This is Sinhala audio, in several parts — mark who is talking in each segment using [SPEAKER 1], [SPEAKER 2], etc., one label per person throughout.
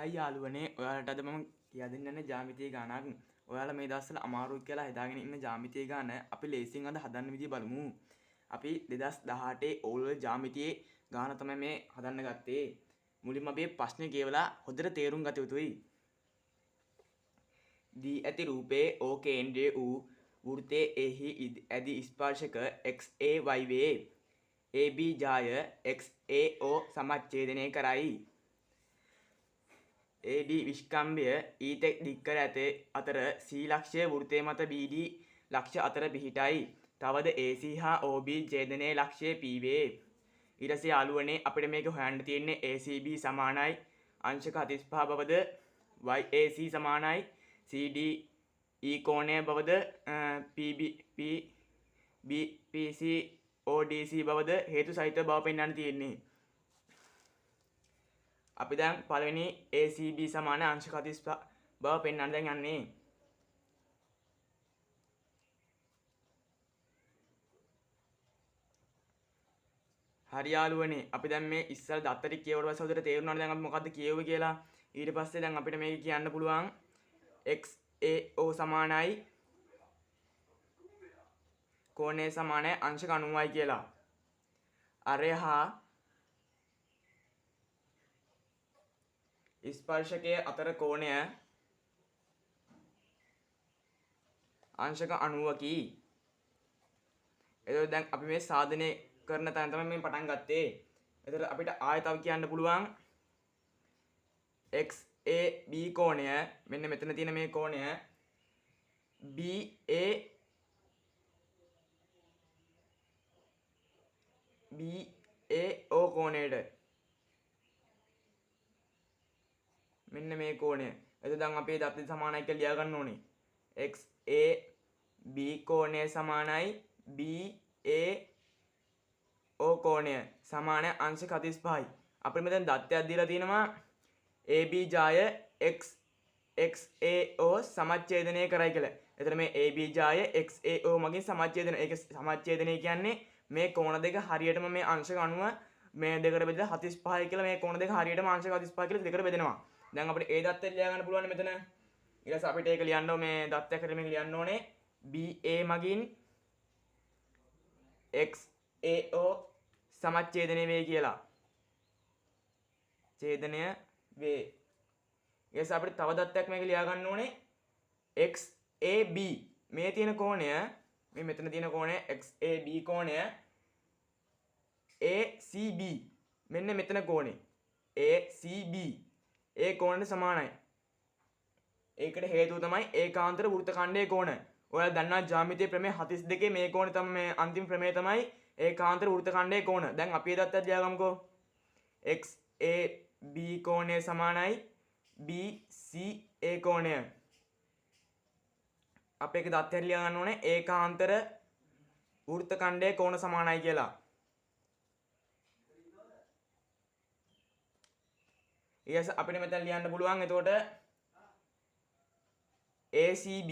[SPEAKER 1] හායි යාළුවනේ ඔයාලට අද මම කියා දෙන්නන්නේ ජ්‍යාමිතිය ගානක්. ඔයාලා මේ දවස්වල අමාරුයි කියලා හිතාගෙන ඉන්න ජ්‍යාමිතිය ගාන අපි ලේසියෙන් අද හදන්න විදිය බලමු. අපි 2018 ඕල් ජ්‍යාමිතියේ ගාන තමයි මේ හදන්න ගත්තේ. මුලින්ම අපි ප්‍රශ්නේ කියවලා හොඳට තේරුම් ගත යුතුයි. දී ඇති රූපේ O කේන්ද්‍රය වූ වෘත්තයේ එහි ඇති ස්පර්ශක XAY වේ. AB ජාය XAO සමච්ඡේදනය කරයි. AD විස්කම්භය ඊට දික්කර ඇත අතර C ලක්ෂය වෘත්තය මත BD ලක්ෂ අතර පිහිටයි. තවද AC හා OB ඡේදනයේ ලක්ෂය P වේ. ඊට පස්සේ යාළුවනේ අපිට මේක හොයන්න තියෙන්නේ ACB සමානයි අංශක 45 බවද YAC සමානයි CDE කෝණය බවද PC ODC බවද හේතු සහිත බව පෙන්වන්න තියෙන්නේ. අපි දැන් පළවෙනි ACB සමාන අංශක 45 බව පෙන්වන්න දැන් යන්නේ. හරි යාළුවනේ අපි දැන් මේ ඉස්සර දත්තට කියවුවට පස්සේ උදේට තේරුණාද දැන් අපි මොකද්ද කියුවේ කියලා. ඊට පස්සේ දැන් අපිට මේක කියන්න පුළුවන් XAO සමානයි කෝණය සමානයි අංශක 90යි කියලා. අරය හා ස්පර්ශකයේ අතර කෝණය අංශක 90කි. එතකොට දැන් අපි මේ සාධනය කරන තැන තමයි මේ පටන් ගත්තේ. එතකොට අපිට ආයෙ තව කියන්න පුළුවන් XAB කෝණය මෙන්න මෙතන තියෙන මේ කෝණය BAO කෝණයට මෙන්න මේ කෝණය. එතකොට දැන් අපි දත්ත සමානයි කියලා ලියා ගන්න ඕනේ. XAB කෝණය සමානයි BAO කෝණය සමාන අංශක 45යි. අපිට මෙතන දත්තයක් දීලා තියෙනවා AB ජාය XAO සමච්ඡේදනය කරයි කියලා. එතන මේ AB ජාය XAO මගින් සමච්ඡේදන. ඒක සමච්ඡේදනය කියන්නේ මේ කෝණ දෙක හරියටම මේ අංශක 90 මේ දෙකට බෙදලා 45යි කියලා මේ කෝණ දෙක හරියටම අංශක 45 කියලා දෙකට බෙදෙනවා. දැන් අපිට ඒ දත්තය ලියා ගන්න පුළුවන් මෙතන. ඊට පස්සේ අපිට ඒක ලියන්න ඕනේ මේ දත්තයක් හැටියට මේක ලියන්න ඕනේ BA මගින් XAO සමච්ඡේදනය වේ කියලා. ඡේදනය වේ. ඊට පස්සේ අපිට තව දත්තයක් මේක ලියා ගන්න ඕනේ XAB මේ තියෙන කෝණය මේ මෙතන තියෙන කෝණය XAB කෝණය ACB මෙන්න මෙතන කෝණය ACB ඒ කෝණයට සමානයි. ඒකට හේතුව තමයි ඒකාන්තර වෘත්ත ඛණ්ඩයේ කෝණ. ඔයාලා දන්නා ජ්‍යාමිතිය ප්‍රමේය 42 මේ කෝණය තමයි මේ අන්තිම ප්‍රමේය තමයි ඒකාන්තර වෘත්ත ඛණ්ඩයේ කෝණ. දැන් අපි ඒ දත්තත් ලියාගමුකෝ. XAB කෝණය සමානයි BCA කෝණය. අපි ඒක දත්තයට ලියා ගන්න ඕනේ ඒකාන්තර වෘත්ත ඛණ්ඩයේ කෝණ සමානයි කියලා. ඊයස අපිට මෙතන ලියන්න පුළුවන් එතකොට ACB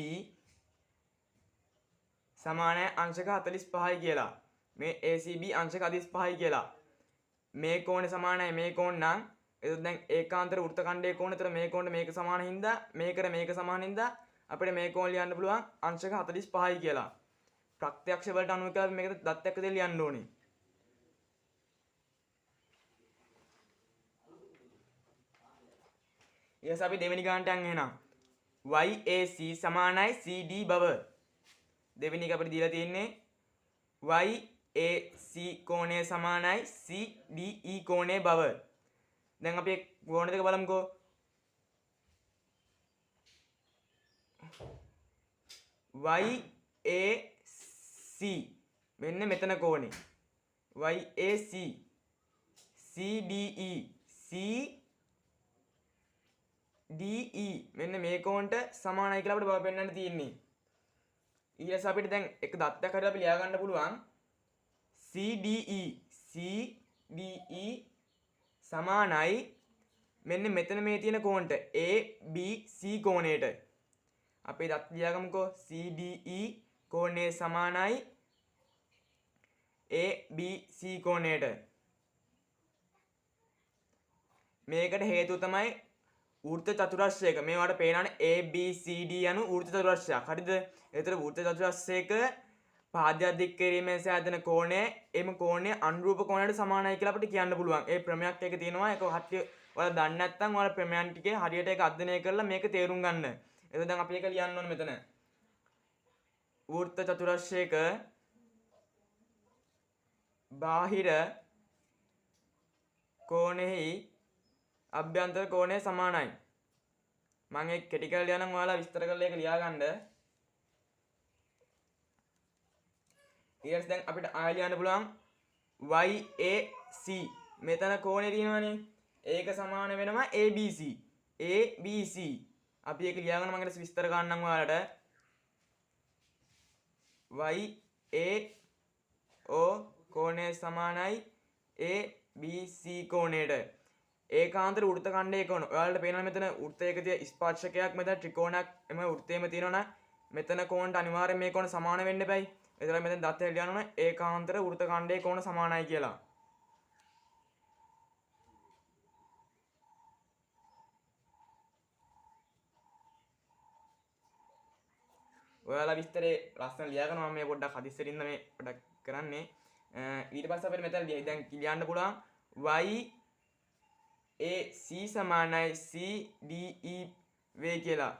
[SPEAKER 1] සමානයි අංශක 45යි කියලා. මේ ACB අංශක 45යි කියලා. මේ කෝණය සමානයි මේ කෝණ නම් එතකොට දැන් ඒකාන්තර වෘත්ත ඛණ්ඩයේ කෝණ. ඒතර මේ කෝණට මේක සමාන හින්දා මේකට මේක සමාන හින්දා අපිට මේ කෝණ ලියන්න පුළුවන් අංශක 45යි කියලා. ප්‍රත්‍යක්ෂ වලට අනුව කියලා මේක දත්තයක් විදිහට ලියන්න ඕනේ. ඊට අපි දෙවෙනි ගානට යන් එහෙනම් YAC සමානයි CD බව. දෙවෙනි එක අපිට දීලා තියෙන්නේ YAC කෝණය සමානයි CDE කෝණය බව. දැන් අපි කෝණ දෙක බලමුකෝ. YAC මෙන්න මෙතන කෝණේ YAC CDE DE මෙන්න මේ කෝණට සමානයි කියලා අපිට බව පෙන්වන්න තියෙන්නේ. ඊළඟට අපිට දැන් එක දත්තයක් හරියට අපි ලියා ගන්න පුළුවන් CDE සමානයි මෙන්න මෙතන මේ තියෙන කෝණට ABC කෝණයට. අපි දත් ලියාගමුකෝ CDE කෝණය සමානයි ABC කෝණයට. මේකට හේතුව තමයි වෘත්ත චතුරස්‍රයක මේවට පේනවනේ ABCD යනු වෘත්ත චතුරස්‍රයක්. හරිද? ඒතර වෘත්ත චතුරස්‍රයක පාදයක් දික් කිරීමෙන් සෑදෙන කෝණය එම කෝණය අනුරූප කෝණයට සමානයි කියලා අපිට කියන්න පුළුවන්. ඒ ප්‍රමේයක් එක තියෙනවා. ඒක හරිය ඔයාලා දන්නේ නැත්නම් ඔයාලා ප්‍රමේයන් ටිකේ හරියට ඒක අධ්‍යයනය කරලා මේක තේරුම් ගන්න. එතකොට දැන් අපි ඒක ලියන්න ඕනේ මෙතන. වෘත්ත චතුරස්‍රයක බාහිර කෝණෙහි අභ්‍යන්තර කෝණය සමානයි. මම ඒක කෙටි කරලා ලියනම් ඔයාලා විස්තර කරලා ඒක ලියා ගන්න. ඊට දැන් අපිට ආයෙ ලියන්න පුළුවන් YAC මෙතන කෝණේ තියෙනවනේ. ඒක සමාන වෙනවා ABC. ABC අපි ඒක ලියාගෙන මම ඊට විස්තර ගන්නම් ඔයාලට. YAO කෝණය සමානයි ABC කෝණයට. ඒකාන්තර වෘත්ත ඛණ්ඩයේ කෝණ. ඔයාලට පේනවා මෙතන වෘත්තයක තියෙන ස්පර්ශකයක් මෙතන ත්‍රිකෝණයක් එම වෘත්තයේම තියෙනවා. මෙතන කෝණට අනිවාර්යෙන් මේ කෝණ සමාන වෙන්න එපයි. ඒතර මෙතන දත්තයට ලියන්න ඕනේ ඒකාන්තර වෘත්ත ඛණ්ඩයේ කෝණ සමානයි කියලා. ඔයාලා විස්තරේ ලස්සන ලියාගෙන මම මේ පොඩ්ඩක් හදිස්සියෙ ඉන්න මේ පොඩ්ඩක් කරන්නේ. ඊට පස්සේ අපිට මෙතන දැන් ලියන්න පුළුවන් YAC සමානයි CDE වේ කියලා.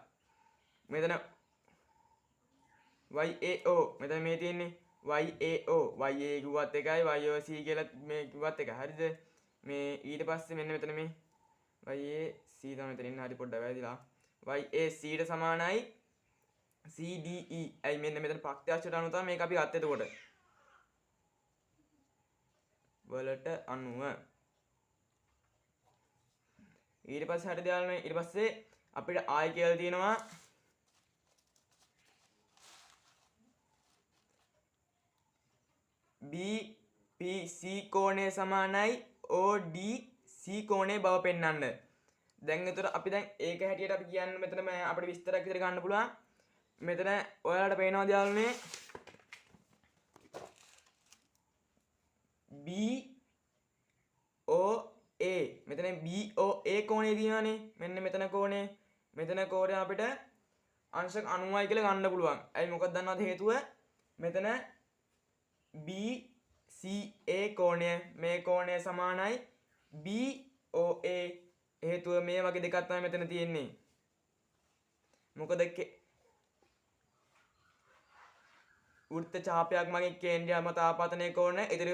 [SPEAKER 1] මෙතන YAO මෙතන මේ තියෙන්නේ YAO YA කිව්වත් එකයි YOC කියලා මේ කිව්වත් එකයි. හරිද? මේ ඊට පස්සේ මෙන්න මෙතන මේ YAC තමයි මෙතන ඉන්න. හරි පොඩ්ඩක් වැරදිලා. YAC ට සමානයි CDE. ඇයි මෙන්න මෙතන ප්‍රත්‍යක්ෂයට අනුව තමයි මේක අපි ගත්තේ. එතකොට වලට අනුව ඊට පස්සේ හරිද යාළුවනේ? ඊට පස්සේ අපිට ආයි කියලා තියෙනවා BPC කෝණය සමානයි ODC කෝණය බව පෙන්වන්න. දැන් එතකොට අපි දැන් ඒක හැටියට අපි කියන්න මෙතන අපිට විස්තරයක් විතර ගන්න පුළුවන්. මෙතන ඔයාලට පේනවද යාළුවනේ? BOA මෙතන BOA කෝණය තියෙනවානේ. මෙන්න මෙතන කෝණය. මෙතන කෝණය අපිට අංශක 90යි කියලා ගන්න පුළුවන්. ඇයි මොකක්ද දන්නවද හේතුව? මෙතන BCA කෝණය මේ කෝණය සමානයි BOA. හේතුව මේ වගේ දෙකක් තමයි මෙතන තියෙන්නේ. මොකද වෘත්ත ඡාපයක් මගේ කේන්ද්‍රය මත ආපතනය කෝණ ඉදිරි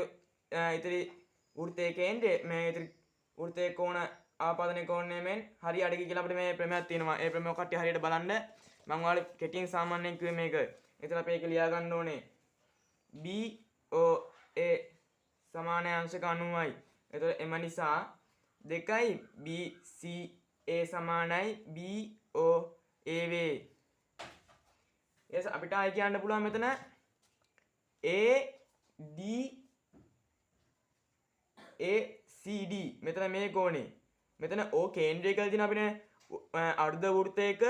[SPEAKER 1] වෘත්තයේ කේන්ද්‍රය මේ ඉදිරි වෘත්තයේ කෝණ ආපතනය කෝණය මෙන් හරි අඩකි කියලා අපිට මේ ප්‍රමේයක් තියෙනවා. ඒ ප්‍රමේය කට්ටිය හරියට බලන්න. මම ඔයාලට කෙටියෙන් සාමාන්‍යයෙන් කිව්වේ මේක. ඒතර අපි ඒක ලියා ගන්න ඕනේ. BOA සමාන අංශක 90යි. ඒතර එම නිසා 2යි BCA සමානයි BOA වේ. yes අපිට ආයි කියන්න පුළුවන් මෙතන ACD මෙතන මේ කෝණේ. මෙතන O කේන්ද්‍රය කියලා තියෙන අපිනේ අර්ධ වෘත්තයක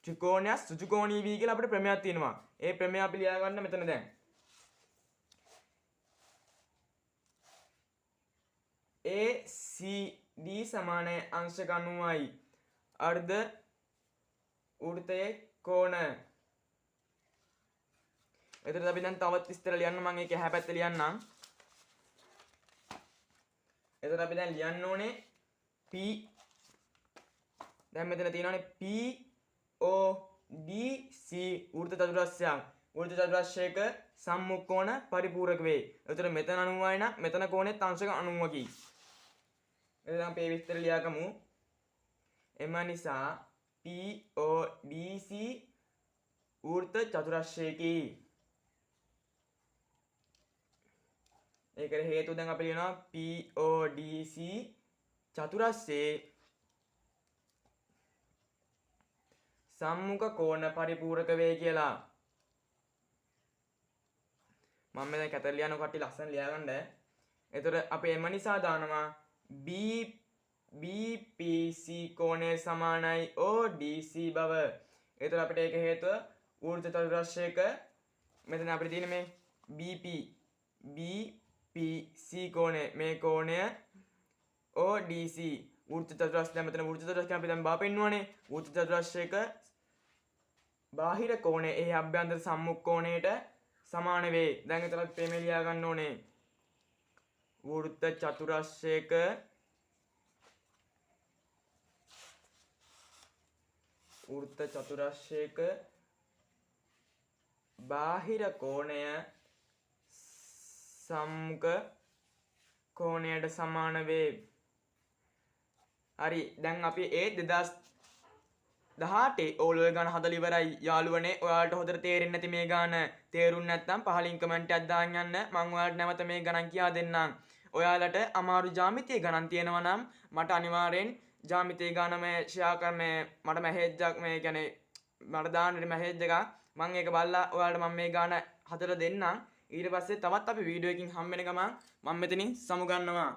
[SPEAKER 1] ත්‍රිකෝණයක් සුචුකෝණී වී කියලා අපිට ප්‍රමේයක් තියෙනවා. ඒ ප්‍රමේය අපි ලියා ගන්න මෙතන දැන්. ACD සමාන අංශක 90යි අර්ධ වෘත්තයේ කෝණ. එතකොට අපි දැන් තවත් විස්තර ලියන්න. මම ඒක එහා පැත්තේ ලියන්නම්. එතකොට අපි දැන් ලියන්න ඕනේ P දැන් මෙතන තියෙනවානේ PODC වෘත්ත චතුරස්‍රයක්. වෘත්ත චතුරස්‍රයක සම්මුඛ පරිපූරක වේ. එතකොට මෙතන 90යි නම් මෙතන කෝණෙත් අංශක 90කි. එතකොට අපි මේ විස්තර ලියාගමු. එම නිසා PODC වෘත්ත චතුරස්‍රයකි. ඒකට හේතුව දැන් අපි ලියනවා PODC චතුරස්‍රයේ සම්මුඛ කෝණ පරිපූරක වේ කියලා. මම දැන් කතර ලියන කට්ටිය ලස්සන ලියාගන්න. එතකොට අපි එම නිසා දානවා BPC කෝණය සමානයි ODC බව. එතකොට අපිට ඒක හේතුව වෘත්ත චතුරස්‍රයක මෙතන අපිට තියෙන මේ BPC කෝණය මේ කෝණය ODC වෘත්ත චතුරස්‍රය මෙතන වෘත්ත චතුරස්‍රය අපි දැන් බා පෙන්නුවානේ. වෘත්ත චතුරස්‍රයක බාහිර කෝණය එහි අභ්‍යන්තර සම්මුඛ සමාන වේ. දැන් එතන අපි මේ ලියා ගන්න ඕනේ. වෘත්ත චතුරස්‍රයක බාහිර කෝණය සම්මුඛ කෝණයට සමාන වේ. හරි. දැන් අපි ඒ 2018 ඕලෙවල් ගාන හදලා ඉවරයි යාළුවනේ. ඔයාලට හොඳට තේරෙන්නේ නැති මේ ගාන තේරුම් නැත්නම් පහලින් කමෙන්ට් එකක් දාන්න යන්න. මම ඔයාලට නැවත මේ ගණන් කියා දෙන්නම්. ඔයාලට අමාරු ජ්‍යාමිතිය ගණන් තියෙනවා නම් මට අනිවාර්යෙන් ජ්‍යාමිතිය ගාන මේ ෂෙයා කර මේ මට මැසේජ් එකක් මේ කියන්නේ මට දාන්න මැසේජ් එකක් මම ඒක බලලා ඔයාලට මම මේ ගාන හදලා දෙන්නම්. ඊට පස්සේ තවත් අපි වීඩියෝ එකකින් හම්බ වෙන ගමන් මම මෙතනින් සමු ගන්නවා.